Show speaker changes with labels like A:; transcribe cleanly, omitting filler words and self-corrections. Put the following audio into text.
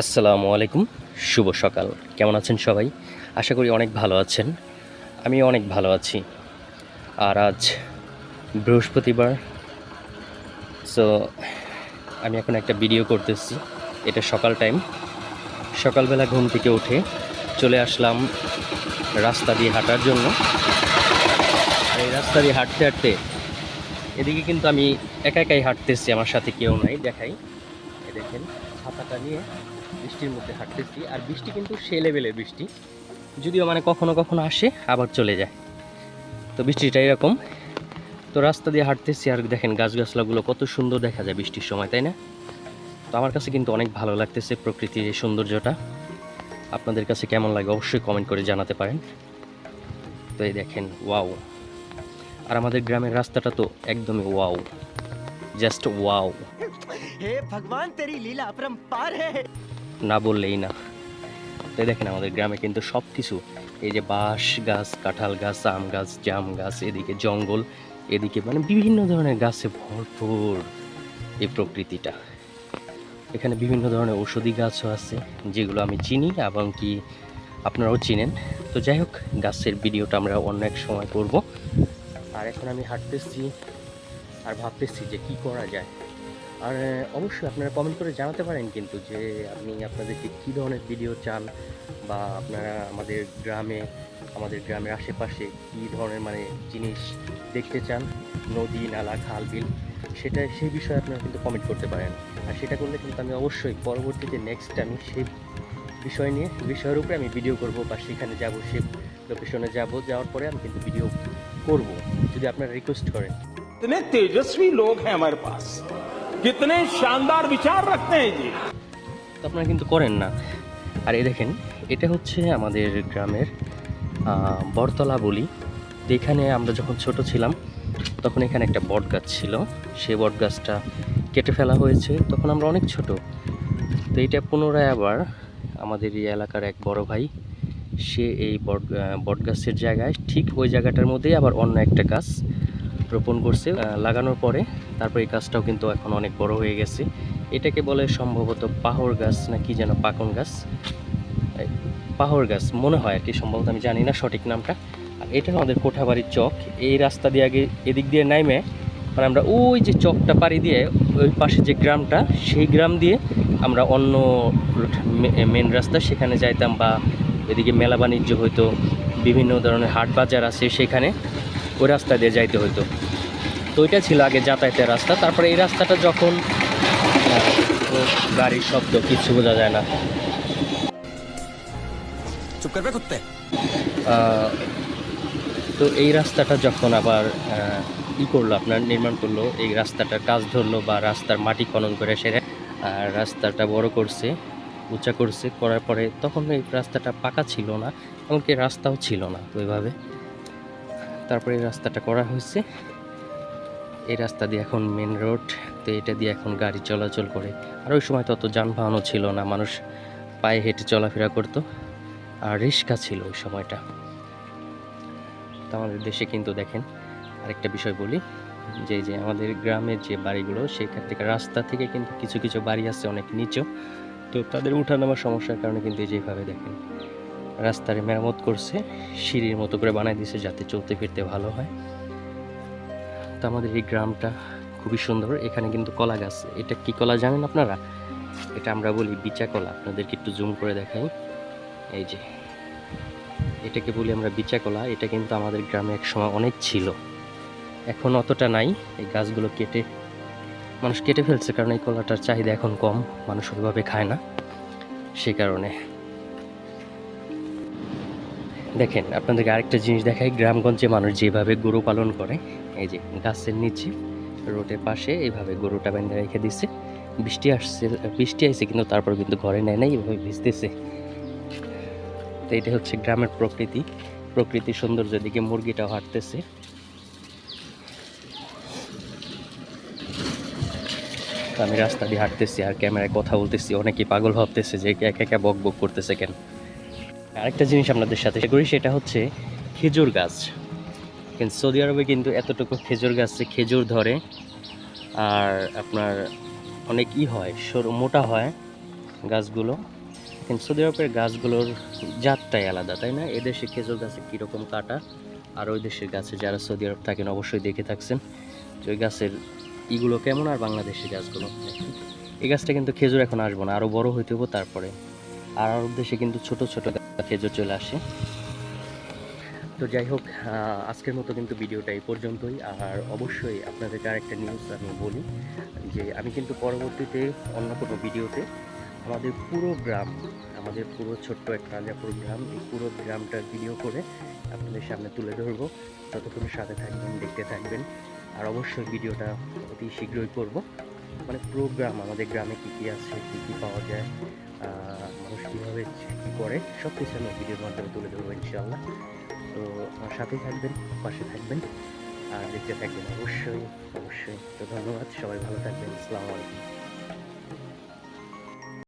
A: আসসালামু আলাইকুম, শুভ সকাল। কেমন আছেন সবাই? আশা করি অনেক ভালো আছেন। আমি অনেক ভালো আছি। আর আজ বৃহস্পতিবার। সো আমি এখন একটা ভিডিও করতেছি। এটা সকাল টাইম। সকালবেলা ঘুম থেকে উঠে চলে আসলাম রাস্তা দিয়ে হাঁটার জন্য। আর এই রাস্তা দিয়ে হাঁটতে হাঁটতে এদিকে কিন্তু আমি একা একাই হাঁটতেছি, আমার সাথে কেউ নাই। দেখাই, এ দেখেন, ছাতাটা নিয়ে বৃষ্টির মধ্যে হাঁটতেছি। আর বৃষ্টি কিন্তু সে লেভেলের বৃষ্টি, যদিও মানে কখনো কখনো আসে আবার চলে যায়। তো বৃষ্টিটা এরকম। তো রাস্তা দিয়ে হাঁটতেছি আর দেখেন গাছগাছলাগুলো কত সুন্দর দেখা যায় বৃষ্টির সময়, তাই না? তো আমার কাছে কিন্তু অনেক ভালো লাগতেছে প্রকৃতির এই সৌন্দর্যটা। আপনাদের কাছে কেমন লাগে অবশ্যই কমেন্ট করে জানাতে পারেন। তো এই দেখেন, ওয়াও। আর আমাদের গ্রামের রাস্তাটা তো একদমই ওয়াও, জাস্ট ওয়াও,
B: हे भगवान तेरी लीला अपरंपार है।
A: না বললেই না। তো দেখেন আমাদের গ্রামে কিন্তু সব কিছু, এই যে বাঁশ গাছ, কাঁঠাল গাছ, আম গাছ, জাম গাছ, এদিকে জঙ্গল, এদিকে মানে বিভিন্ন ধরনের গাছে ভরপুর এই প্রকৃতিটা। এখানে বিভিন্ন ধরনের ঔষধি গাছও আছে, যেগুলো আমি চিনি এবং কি আপনারাও চিনেন। তো যাই হোক, গাছের ভিডিওটা আমরা অন্য এক সময় করব। আর এখন আমি হাঁটতেছি আর ভাবতেছি যে কি করা যায়। আর অবশ্যই আপনারা কমেন্ট করে জানাতে পারেন কিন্তু, যে আপনি আপনাদেরকে কী ধরনের ভিডিও চান, বা আপনারা আমাদের গ্রামের আশেপাশে কী ধরনের মানে জিনিস দেখতে চান, নদী নালা খাল বিল, সেই বিষয়ে আপনারা কিন্তু কমেন্ট করতে পারেন। আর সেটা করলে কিন্তু আমি অবশ্যই পরবর্তীতে নেক্সট আমি সেই বিষয়ের উপরে আমি ভিডিও করব, বা সেখানে যাব, সেই লোকেশনে যাওয়ার পরে আমি কিন্তু ভিডিও করব, যদি আপনারা রিকোয়েস্ট করেন।
C: कितने तेजस्वी लोग हैं हमारे पास, कितने शानदार विचार रखते हैं जी।
A: তো আপনারা কিন্তু করেন না। আর এই দেখেন, এটা হচ্ছে আমাদের গ্রামের বটতলা বলি। তো এখানে আমরা যখন ছোট ছিলাম তখন এখানে একটা বট গাছ ছিল, সেই বট গাছটা কেটে ফেলা হয়েছে, তখন আমরা অনেক ছোট। তো এটা পুনরায় আবার আমাদের এই এলাকার এক বড় ভাই, সে এই বট গাছের জায়গায়, ঠিক ওই জায়গাটার মধ্যেই আবার অন্য একটা গাছ রোপণ করছে। লাগানোর পরে তারপর এই গাছটাও কিন্তু এখন অনেক বড় হয়ে গেছে। এটাকে বলে সম্ভবত পাহর গাছ না কি যেন, পাকন গাছ, পাহর গাছ মনে হয় আর কি, সম্ভবত আমি জানি না সঠিক নামটা। আর এটা আমাদের কোঠাবাড়ির চক। এই রাস্তা দিয়ে আগে এদিক দিয়ে নামে, মানে আমরা ওই যে চকটা পাড়ি দিয়ে ওই পাশে যে গ্রামটা, সেই গ্রাম দিয়ে আমরা অন্য মেন রাস্তা সেখানে যাইতাম, বা এদিকে মেলা বাণিজ্য হইতো, বিভিন্ন ধরনের হাট বাজার আছে, সেখানে ওই রাস্তা দিয়ে যাইতে হইতো। তো ওইটা ছিল আগে যাতায়াতের রাস্তা। তারপরে এই রাস্তাটা যখন গাড়ির শব্দ কিছু বোঝা যায় না,
B: चुप कर बे कुत्ते।
A: তো এই রাস্তাটা যখন আবার করলো, আপনার নির্মাণ করলো, এই রাস্তাটার কাজ ধরলো, বা রাস্তার মাটি খনন করে সেরে রাস্তাটা বড় করছে, উঁচা করছে, করার পরে তখন এই রাস্তাটা পাকা ছিল না, এমনকি রাস্তাও ছিল না ওইভাবে। তারপরে এই রাস্তাটা করা হয়েছে, এই রাস্তা দিয়ে এখন মেন রোড। তো এটা দিয়ে এখন গাড়ি চলাচল করে। আর ওই সময় তত যানবাহনও ছিল না, মানুষ পায়ে হেঁটে চলাফেরা করতো, আর রিক্সা ছিল ওই সময়টা। তো আমাদের দেশে কিন্তু দেখেন, আরেকটা বিষয় বলি, যে আমাদের গ্রামের যে বাড়িগুলো, সেখান থেকে রাস্তা থেকে কিন্তু কিছু কিছু বাড়ি আছে অনেক নিচু। তো তাদের উঠানামার সমস্যার কারণে কিন্তু যেভাবে দেখেন রাস্তার মেরামত করছে, সিঁড়ির মতো করে বানাই দিয়েছে যাতে চলতে ফিরতে ভালো হয়। তো আমাদের এই গ্রামটা খুবই সুন্দর। এখানে কিন্তু কলা গাছ, এটা কি কলা জানেন আপনারা? এটা আমরা বলি বিচা কলা। আপনাদেরকে একটু জুম করে দেখাই, এই যে এটাকে বলি আমরা বিচা কলা। এটা কিন্তু আমাদের গ্রামে এক সময় অনেক ছিল, এখন অতটা নাই। এই গাছগুলো মানুষ কেটে ফেলছে, কারণ এই কলাটার চাহিদা এখন কম, মানুষ ওইভাবে খায় না, সেই কারণে। দেখেন, আপনাদেরকে আরেকটা জিনিস দেখাই, গ্রামগঞ্জে মানুষ যেভাবে গরু পালন করে, এই যে গাছের নিচে রোডের পাশে এইভাবে গরুটা বেঁধে রেখে দিছে। বৃষ্টি আসছে কিন্তু তারপর কিন্তু ঘরে নেয় নাই, এভাবে ভিজতেছে। তো এটা হচ্ছে গ্রামের প্রকৃতি সৌন্দর্য। দিকে মুরগিটাও হাঁটতেছে। আমি রাস্তা দিয়ে হাঁটতেছি আর ক্যামেরায় কথা বলতেছি, অনেকেই পাগল ভাবতেছে যে একা একা বক বক করতেছে কেন। আরেকটা জিনিস আপনাদের সাথে শেয়ার করি, সেটা হচ্ছে খেজুর গাছ। কিন্তু সৌদি আরবে কিন্তু এতটুকু খেজুর গাছে খেজুর ধরে, আর আপনার অনেক হয়, মোটা হয়, গাছগুলো। কিন্তু সৌদি আরবের গাছগুলোর জাতটাই আলাদা, তাই না? এদেশে খেজুর গাছে কীরকম কাটা, আর ওই দেশের গাছে যারা সৌদি আরব থাকেন অবশ্যই দেখে থাকছেন যে ওই গাছের ইগুলো কেমন, আর বাংলাদেশের গাছগুলো দেখেন। এই গাছটা কিন্তু খেজুর এখন আসবো না, আরও বড় হইতে হবো তারপরে। আর আরব দেশে কিন্তু ছোট ছোট খেজুর চলে আসে। তো যাই হোক, আজকের মতো কিন্তু ভিডিওটা এই পর্যন্তই। আর অবশ্যই আপনাদেরকে আরেকটা নিউজ আমি বলি যে আমি কিন্তু পরবর্তীতে অন্য কোনো ভিডিওতে আমাদের পুরো গ্রাম, আমাদের পুরো ছোট্ট একটা রাজাপুর গ্রাম, এই পুরো গ্রামটার ভিডিও করে আপনাদের সামনে তুলে ধরবো। ততক্ষণ সাথে থাকবেন, দেখতে থাকবেন। আর অবশ্যই ভিডিওটা অতি শীঘ্রই করব, মানে পুরো গ্রাম, আমাদের গ্রামে কী কী আছে, কী কী পাওয়া যায়, মানুষ কীভাবে কী করে, সব কিছু আমি ভিডিওর মাধ্যমে তুলে ধরবো ইনশাআল্লাহ। তো আমার সাথেই থাকবেন, পাশে থাকবেন, আর দেখতে থাকবেন অবশ্যই অবশ্যই। তো ধন্যবাদ, সবাই ভালো থাকবেন। আসসালামু আলাইকুম।